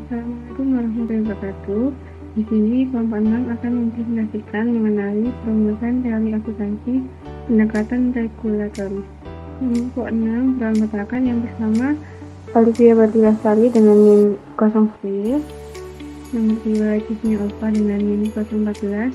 Assalamualaikum warahmatullahi wabarakatuh. Di sini kelompok 6 akan mempresentasikan mengenai perumusan teori akuntansi pendekatan regulatoris. Kelompok 6 beranggotakan yang pertama Olivia Lestari dengan NIM 010, nomor 2 Cisnya Ova dengan NIM 014,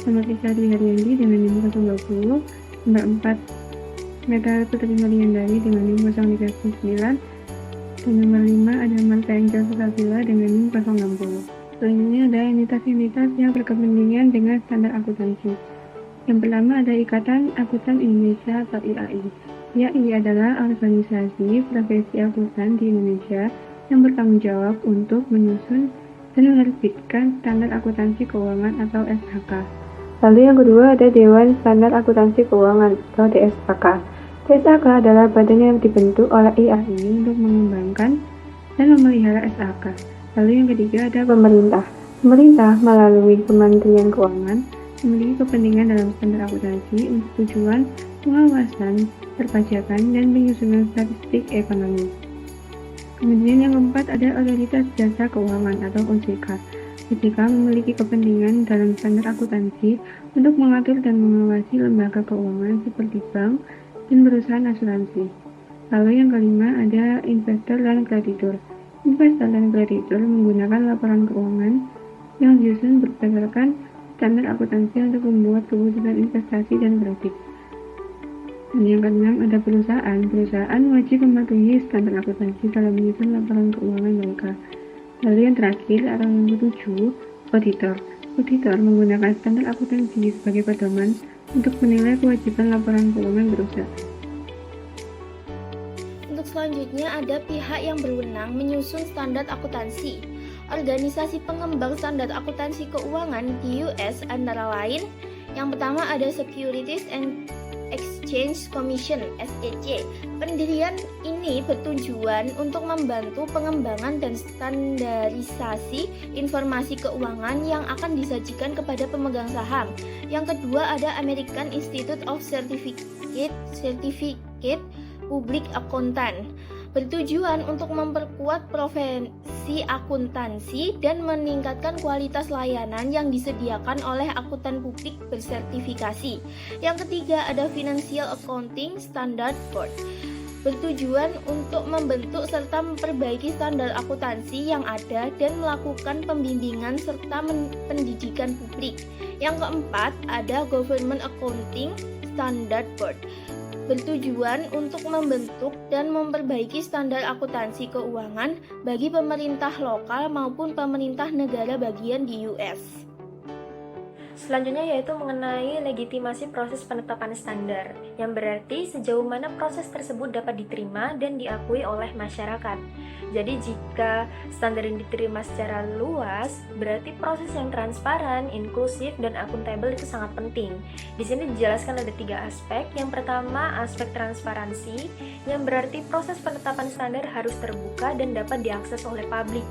nomor 3 Dwi Haryandi dengan NIM 020, nomor 4 Mega Putri Mariandari dengan NIM 039, dan nomor 5 ada Marta Angel Susabila dengan NIM 060. Selanjutnya ada entitas-entitas yang berkepentingan dengan standar akuntansi. Yang pertama ada Ikatan Akuntan Indonesia atau IAI. IAI adalah organisasi profesi akuntan di Indonesia yang bertanggung jawab untuk menyusun dan menerbitkan standar akuntansi keuangan atau SAK. Lalu yang kedua ada Dewan Standar Akuntansi Keuangan atau DSAK. DSAK adalah badan yang dibentuk oleh IAI untuk mengembangkan dan memelihara SAK. Lalu yang ketiga ada pemerintah. Pemerintah melalui Kementerian Keuangan memiliki kepentingan dalam standar akuntansi untuk tujuan pengawasan, perpajakan, dan penyusunan statistik ekonomi. Kemudian yang keempat ada Otoritas Jasa Keuangan atau OJK. OJK memiliki kepentingan dalam standar akuntansi untuk mengatur dan mengawasi lembaga keuangan seperti bank dan perusahaan asuransi. Lalu yang kelima ada investor dan kreditur. Investor dan kreditur menggunakan laporan keuangan yang disusun berdasarkan standar akuntansi untuk membuat keputusan investasi dan kredit. Dan yang keenam ada perusahaan. Perusahaan wajib mematuhi standar akuntansi dalam menyusun laporan keuangan mereka. Lalu yang terakhir atau yang ketujuh, auditor. Auditor menggunakan standar akuntansi sebagai pedoman untuk menilai kewajiban laporan keuangan perusahaan. Untuk selanjutnya ada pihak yang berwenang menyusun standar akuntansi. Organisasi pengembang standar akuntansi keuangan di US antara lain yang pertama ada Securities and Exchange Commission (SEC). Pendirian ini bertujuan untuk membantu pengembangan dan standarisasi informasi keuangan yang akan disajikan kepada pemegang saham. Yang kedua ada American Institute of Certificate Public Accountant, bertujuan untuk memperkuat profesi akuntansi dan meningkatkan kualitas layanan yang disediakan oleh akuntan publik bersertifikasi. Yang ketiga ada Financial Accounting Standard Board, bertujuan untuk membentuk serta memperbaiki standar akuntansi yang ada dan melakukan pembimbingan serta pendidikan publik. Yang keempat ada Government Accounting Standard Board, bertujuan untuk membentuk dan memperbaiki standar akuntansi keuangan bagi pemerintah lokal maupun pemerintah negara bagian di US. Selanjutnya yaitu mengenai legitimasi proses penetapan standar, yang berarti sejauh mana proses tersebut dapat diterima dan diakui oleh masyarakat. Jadi jika standar yang diterima secara luas, berarti proses yang transparan, inklusif, dan akuntabel itu sangat penting. Di sini dijelaskan ada 3 aspek. Yang pertama, aspek transparansi, yang berarti proses penetapan standar harus terbuka dan dapat diakses oleh publik,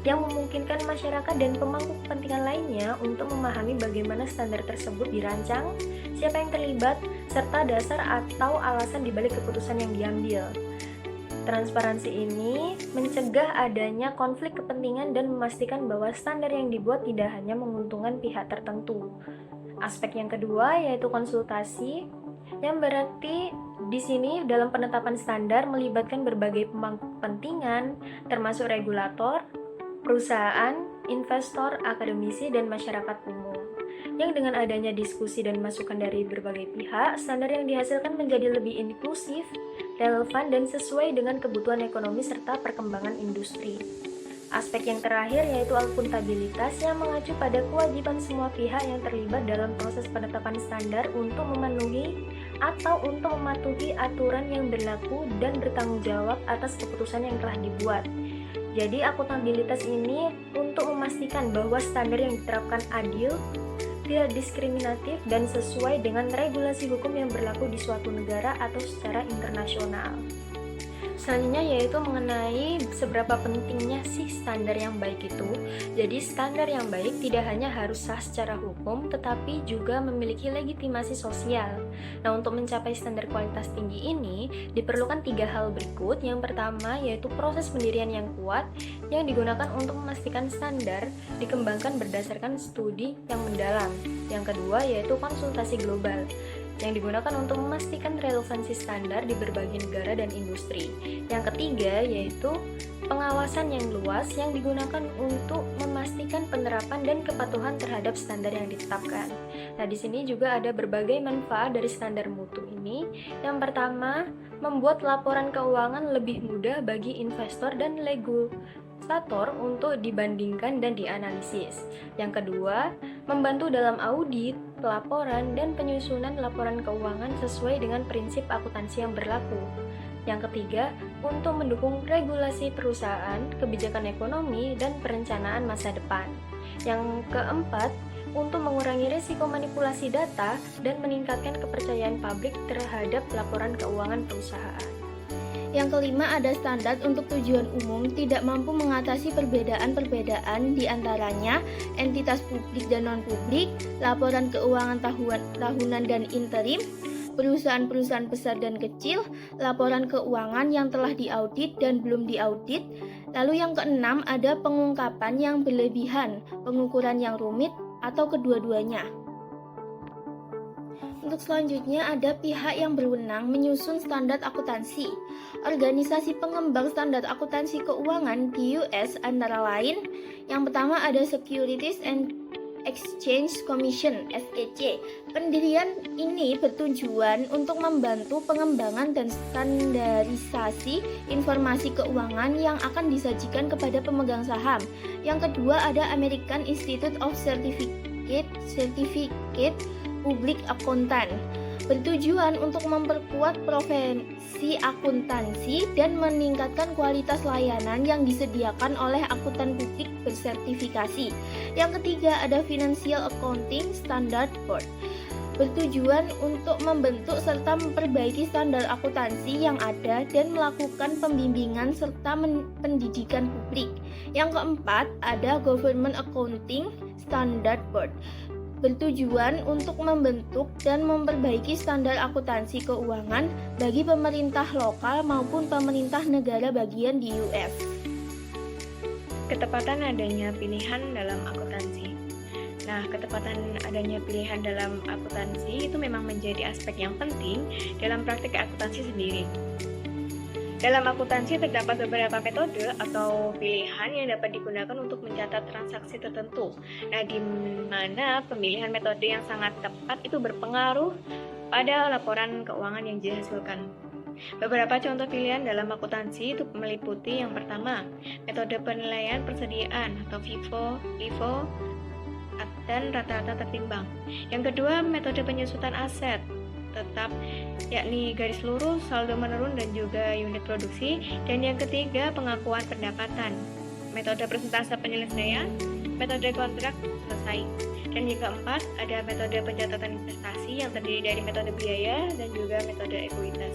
yang memungkinkan masyarakat dan pemangku kepentingan lainnya untuk memahami bagaimana standar tersebut dirancang, siapa yang terlibat, serta dasar atau alasan dibalik keputusan yang diambil. Transparansi ini mencegah adanya konflik kepentingan dan memastikan bahwa standar yang dibuat tidak hanya menguntungkan pihak tertentu. Aspek yang kedua yaitu konsultasi, yang berarti di sini dalam penetapan standar melibatkan berbagai pemangku kepentingan, termasuk regulator, perusahaan, investor, akademisi, dan masyarakat umum. Yang dengan adanya diskusi dan masukan dari berbagai pihak, standar yang dihasilkan menjadi lebih inklusif, relevan, dan sesuai dengan kebutuhan ekonomi serta perkembangan industri. Aspek yang terakhir yaitu akuntabilitas, yang mengacu pada kewajiban semua pihak yang terlibat dalam proses penetapan standar untuk memenuhi atau untuk mematuhi aturan yang berlaku dan bertanggung jawab atas keputusan yang telah dibuat. Jadi akuntabilitas ini untuk memastikan bahwa standar yang diterapkan adil, tidak diskriminatif, dan sesuai dengan regulasi hukum yang berlaku di suatu negara atau secara internasional. Selanjutnya yaitu mengenai seberapa pentingnya sih standar yang baik itu. Jadi standar yang baik tidak hanya harus sah secara hukum, tetapi juga memiliki legitimasi sosial. Nah, untuk mencapai standar kualitas tinggi ini diperlukan 3 hal berikut. Yang pertama yaitu proses pendirian yang kuat yang digunakan untuk memastikan standar dikembangkan berdasarkan studi yang mendalam. Yang kedua yaitu konsultasi global yang digunakan untuk memastikan relevansi standar di berbagai negara dan industri. Yang ketiga yaitu pengawasan yang luas yang digunakan untuk memastikan penerapan dan kepatuhan terhadap standar yang ditetapkan. Nah, di sini juga ada berbagai manfaat dari standar mutu ini. Yang pertama, membuat laporan keuangan lebih mudah bagi investor dan regulator untuk dibandingkan dan dianalisis. Yang kedua, membantu dalam audit, pelaporan, dan penyusunan laporan keuangan sesuai dengan prinsip akuntansi yang berlaku. Yang ketiga, untuk mendukung regulasi perusahaan, kebijakan ekonomi, dan perencanaan masa depan. Yang keempat, untuk mengurangi risiko manipulasi data dan meningkatkan kepercayaan publik terhadap laporan keuangan perusahaan. Yang kelima, ada standar untuk tujuan umum tidak mampu mengatasi perbedaan-perbedaan di antaranya entitas publik dan non-publik, laporan keuangan tahunan dan interim, perusahaan-perusahaan besar dan kecil, laporan keuangan yang telah diaudit dan belum diaudit. Lalu yang keenam, ada pengungkapan yang berlebihan, pengukuran yang rumit, atau kedua-duanya. Untuk selanjutnya ada pihak yang berwenang menyusun standar akuntansi. Organisasi pengembang standar akuntansi keuangan di US antara lain, yang pertama ada Securities and Exchange Commission (SEC). Pendirian ini bertujuan untuk membantu pengembangan dan standarisasi informasi keuangan yang akan disajikan kepada pemegang saham. Yang kedua ada American Institute of Certificate Public Accountant, bertujuan untuk memperkuat profesi akuntansi dan meningkatkan kualitas layanan yang disediakan oleh akuntan publik bersertifikasi. Yang ketiga ada Financial Accounting Standard Board, bertujuan untuk membentuk serta memperbaiki standar akuntansi yang ada dan melakukan pembimbingan serta pendidikan publik. Yang keempat ada Government Accounting Standard Board, bertujuan untuk membentuk dan memperbaiki standar akuntansi keuangan bagi pemerintah lokal maupun pemerintah negara bagian di US. Ketepatan adanya pilihan dalam akuntansi. Nah, ketepatan adanya pilihan dalam akuntansi itu memang menjadi aspek yang penting dalam praktik akuntansi sendiri. Dalam akuntansi terdapat beberapa metode atau pilihan yang dapat digunakan untuk mencatat transaksi tertentu. Nah, di mana pemilihan metode yang sangat tepat itu berpengaruh pada laporan keuangan yang dihasilkan. Beberapa contoh pilihan dalam akuntansi itu meliputi yang pertama, metode penilaian persediaan atau FIFO, LIFO, dan rata-rata tertimbang. Yang kedua, metode penyusutan aset tetap, yakni garis lurus, saldo menurun, dan juga unit produksi. Dan yang ketiga, pengakuan pendapatan, metode persentase penyelesaian, metode kontrak selesai. Dan yang keempat, ada metode pencatatan investasi yang terdiri dari metode biaya dan juga metode ekuitas.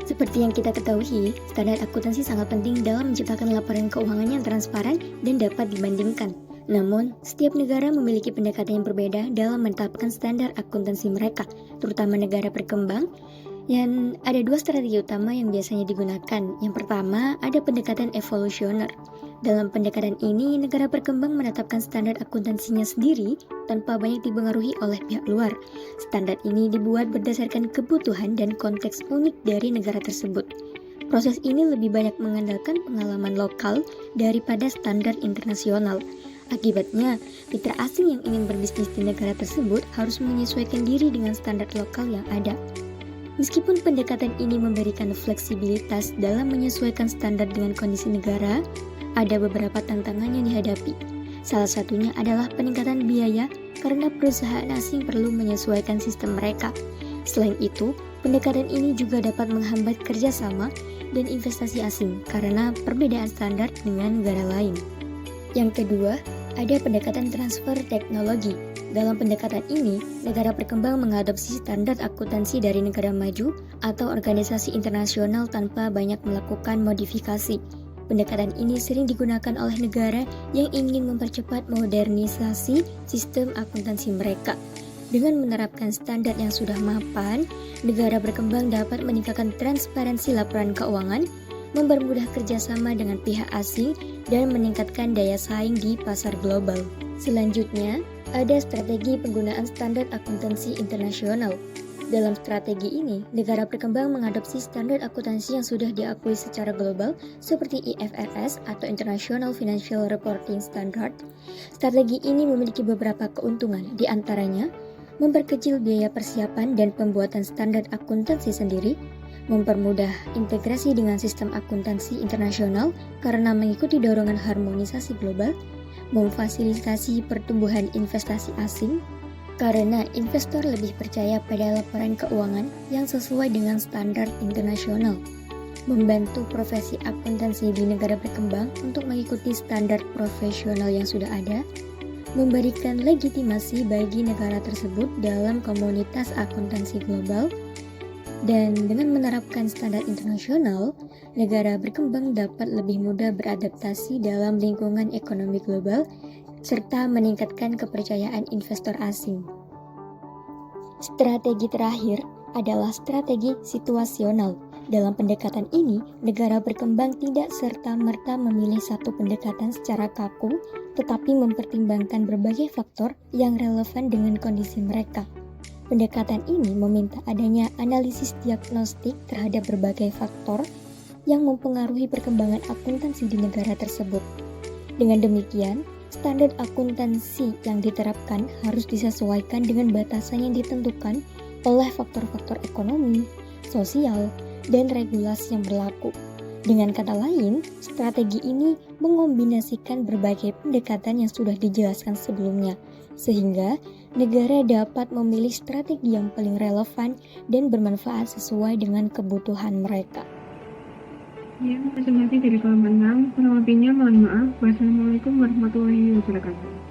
Seperti yang kita ketahui, standar akuntansi sangat penting dalam menciptakan laporan keuangan yang transparan dan dapat dibandingkan. Namun, setiap negara memiliki pendekatan yang berbeda dalam menetapkan standar akuntansi mereka, terutama negara berkembang. Dan ada dua strategi utama yang biasanya digunakan. Yang pertama, ada pendekatan evolusioner. Dalam pendekatan ini, negara berkembang menetapkan standar akuntansinya sendiri tanpa banyak dipengaruhi oleh pihak luar. Standar ini dibuat berdasarkan kebutuhan dan konteks unik dari negara tersebut. Proses ini lebih banyak mengandalkan pengalaman lokal daripada standar internasional. Akibatnya, mitra asing yang ingin berbisnis di negara tersebut harus menyesuaikan diri dengan standar lokal yang ada. Meskipun pendekatan ini memberikan fleksibilitas dalam menyesuaikan standar dengan kondisi negara, ada beberapa tantangan yang dihadapi. Salah satunya adalah peningkatan biaya karena perusahaan asing perlu menyesuaikan sistem mereka. Selain itu, pendekatan ini juga dapat menghambat kerjasama dan investasi asing karena perbedaan standar dengan negara lain. Yang kedua, ada pendekatan transfer teknologi. Dalam pendekatan ini, negara berkembang mengadopsi standar akuntansi dari negara maju atau organisasi internasional tanpa banyak melakukan modifikasi. Pendekatan ini sering digunakan oleh negara yang ingin mempercepat modernisasi sistem akuntansi mereka. Dengan menerapkan standar yang sudah mapan, negara berkembang dapat meningkatkan transparansi laporan keuangan, mempermudah kerjasama dengan pihak asing, dan meningkatkan daya saing di pasar global. Selanjutnya, ada strategi penggunaan standar akuntansi internasional. Dalam strategi ini, negara berkembang mengadopsi standar akuntansi yang sudah diakui secara global seperti IFRS atau International Financial Reporting Standard. Strategi ini memiliki beberapa keuntungan, di antaranya memperkecil biaya persiapan dan pembuatan standar akuntansi sendiri, mempermudah integrasi dengan sistem akuntansi internasional karena mengikuti dorongan harmonisasi global, memfasilitasi pertumbuhan investasi asing, karena investor lebih percaya pada laporan keuangan yang sesuai dengan standar internasional, membantu profesi akuntansi di negara berkembang untuk mengikuti standar profesional yang sudah ada, memberikan legitimasi bagi negara tersebut dalam komunitas akuntansi global, dan dengan menerapkan standar internasional, negara berkembang dapat lebih mudah beradaptasi dalam lingkungan ekonomi global serta meningkatkan kepercayaan investor asing. Strategi terakhir adalah strategi situasional. Dalam pendekatan ini, negara berkembang tidak serta-merta memilih satu pendekatan secara kaku, tetapi mempertimbangkan berbagai faktor yang relevan dengan kondisi mereka. Pendekatan ini meminta adanya analisis diagnostik terhadap berbagai faktor yang mempengaruhi perkembangan akuntansi di negara tersebut. Dengan demikian, standar akuntansi yang diterapkan harus disesuaikan dengan batasan yang ditentukan oleh faktor-faktor ekonomi, sosial, dan regulasi yang berlaku. Dengan kata lain, strategi ini mengombinasikan berbagai pendekatan yang sudah dijelaskan sebelumnya, sehingga negara dapat memilih strategi yang paling relevan dan bermanfaat sesuai dengan kebutuhan mereka. Ya, terima kasih dari kelompok 6. Kurang lebihnya mohon maaf. Wassalamualaikum warahmatullahi wabarakatuh.